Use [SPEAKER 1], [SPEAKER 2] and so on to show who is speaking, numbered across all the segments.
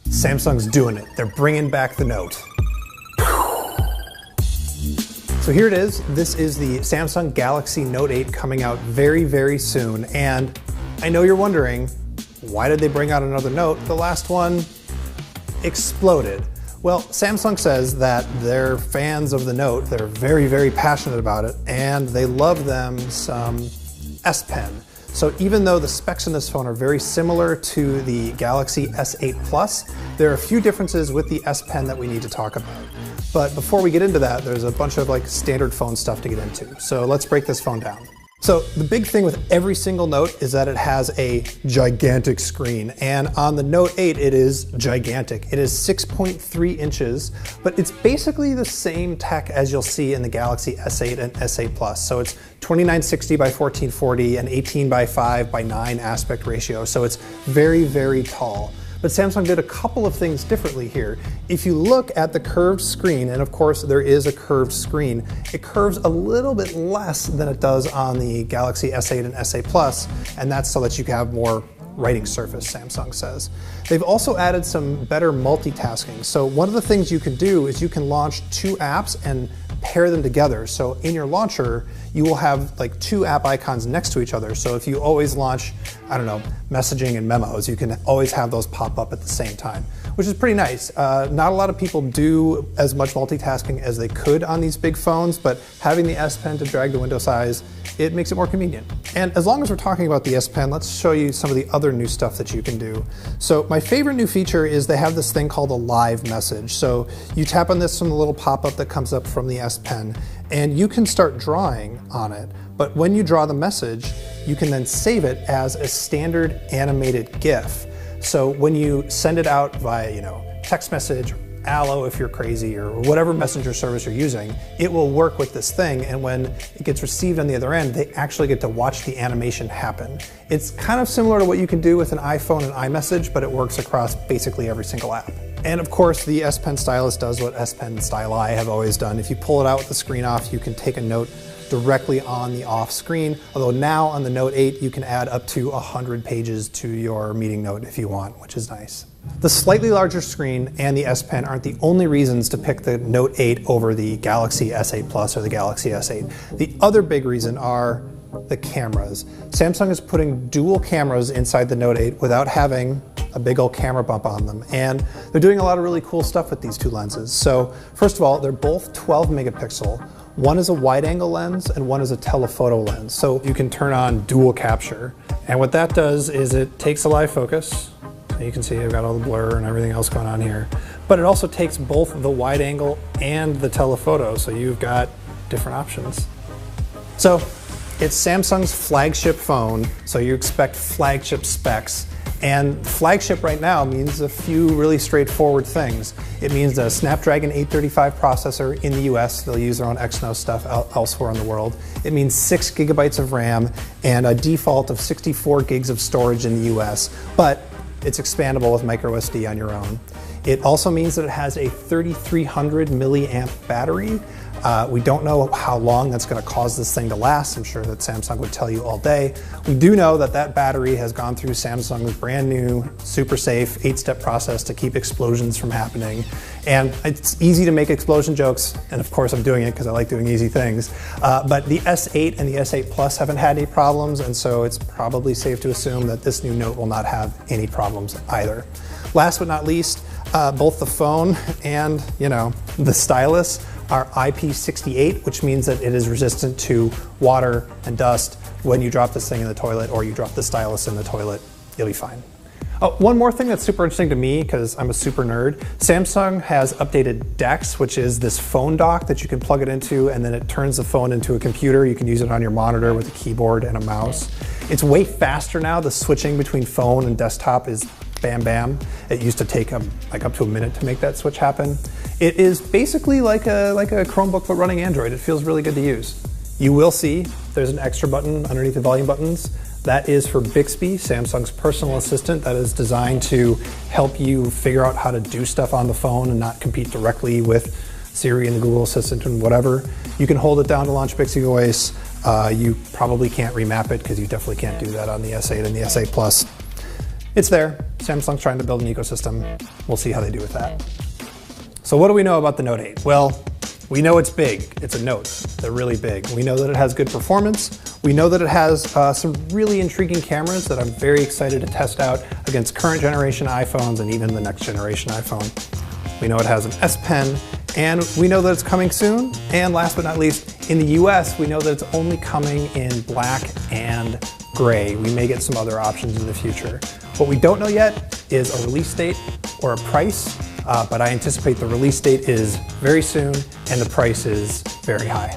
[SPEAKER 1] Samsung's doing it. They're bringing back the Note. So here it is. This is the Samsung Galaxy Note 8 coming out very, very soon. And I know you're wondering, why did they bring out another Note? The last one exploded. Well, Samsung says that they're fans of the Note. They're very, very passionate about it, and they love them some S Pen. So even though the specs in this phone are very similar to the Galaxy S8 Plus, there are a few differences with the S Pen that we need to talk about. But before we get into that, there's a bunch of like standard phone stuff to get into. So let's break this phone down. So the big thing with every single Note is that it has a gigantic screen, and on the Note 8 it is gigantic. It is 6.3 inches, but it's basically the same tech as you'll see in the Galaxy S8 and S8 Plus. So it's 2960 by 1440 and 18 by 5 by 9 aspect ratio, so it's very, very tall. But Samsung did a couple of things differently here. If you look at the curved screen, and of course there is a curved screen, it curves a little bit less than it does on the Galaxy S8 and S8 Plus, and that's so that you can have more writing surface, Samsung says. They've also added some better multitasking. So one of the things you can do is you can launch 2 apps and pair them together. So in your launcher, you will have like 2 app icons next to each other. So if you always launch, I don't know, messaging and memos, you can always have those pop up at the same time, which is pretty nice. Not a lot of people do as much multitasking as they could on these big phones, but having the S Pen to drag the window size, it makes it more convenient. And as long as we're talking about the S Pen, let's show you some of the other new stuff that you can do. So my favorite new feature is they have this thing called a live message. So you tap on this from the little pop-up that comes up from the S Pen, and you can start drawing on it. But when you draw the message, you can then save it as a standard animated GIF. So when you send it out via, text message, Allo if you're crazy, or whatever messenger service you're using, it will work with this thing, and when it gets received on the other end, they actually get to watch the animation happen. It's kind of similar to what you can do with an iPhone and iMessage, but it works across basically every single app. And of course, the S Pen stylus does what S Pen Styli have always done. If you pull it out with the screen off, you can take a note directly on the off screen, although now on the Note 8 you can add up to 100 pages to your meeting note if you want, which is nice. The slightly larger screen and the S Pen aren't the only reasons to pick the Note 8 over the Galaxy S8 Plus or the Galaxy S8. The other big reason are the cameras. Samsung is putting dual cameras inside the Note 8 without having a big old camera bump on them, and they're doing a lot of really cool stuff with these 2 lenses. So first of all, they're both 12 megapixel. One is a wide-angle lens and one is a telephoto lens. So you can turn on dual capture. And what that does is it takes a live focus. So you can see I've got all the blur and everything else going on here. But it also takes both the wide-angle and the telephoto, so you've got different options. So it's Samsung's flagship phone, so you expect flagship specs. And flagship right now means a few really straightforward things. It means a Snapdragon 835 processor in the US. They'll use their own Exynos stuff elsewhere in the world. It means 6 gigabytes of RAM and a default of 64 gigs of storage in the US, but it's expandable with microSD on your own. It also means that it has a 3300 milliamp battery. We don't know how long that's going to cause this thing to last. I'm sure that Samsung would tell you all day. We do know that that battery has gone through Samsung's brand new, super safe 8-step process to keep explosions from happening. And it's easy to make explosion jokes, and of course I'm doing it because I like doing easy things. But the S8 and the S8 Plus haven't had any problems, and so it's probably safe to assume that this new Note will not have any problems either. Last but not least, both the phone and, the stylus are IP68, which means that it is resistant to water and dust. When you drop this thing in the toilet or you drop the stylus in the toilet, you'll be fine. Oh, one more thing that's super interesting to me, because I'm a super nerd, Samsung has updated DeX, which is this phone dock that you can plug it into, and then it turns the phone into a computer. You can use it on your monitor with a keyboard and a mouse. It's way faster now. The switching between phone and desktop is bam bam. It used to take like up to a minute to make that switch happen. It is basically like a Chromebook but running Android. It feels really good to use. You will see there's an extra button underneath the volume buttons. That is for Bixby, Samsung's personal assistant that is designed to help you figure out how to do stuff on the phone and not compete directly with Siri and the Google Assistant and whatever. You can hold it down to launch Bixby Voice. You probably can't remap it because you definitely can't do that on the S8 and the S8 Plus. it's there. Samsung's trying to build an ecosystem. We'll see how they do with that. So what do we know about the Note 8? Well, we know it's big. It's a Note. They're really big. We know that it has good performance. We know that it has some really intriguing cameras that I'm very excited to test out against current generation iPhones and even the next generation iPhone. We know it has an S Pen, and we know that it's coming soon. And last but not least, in the US, we know that it's only coming in black and gray. We may get some other options in the future. What we don't know yet is a release date or a price, but I anticipate the release date is very soon and the price is very high.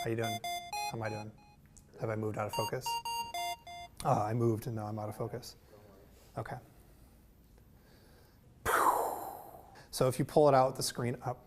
[SPEAKER 1] How you doing? How am I doing? Have I moved out of focus? Oh, I moved and now I'm out of focus. Okay. So if you pull it out, the screen up,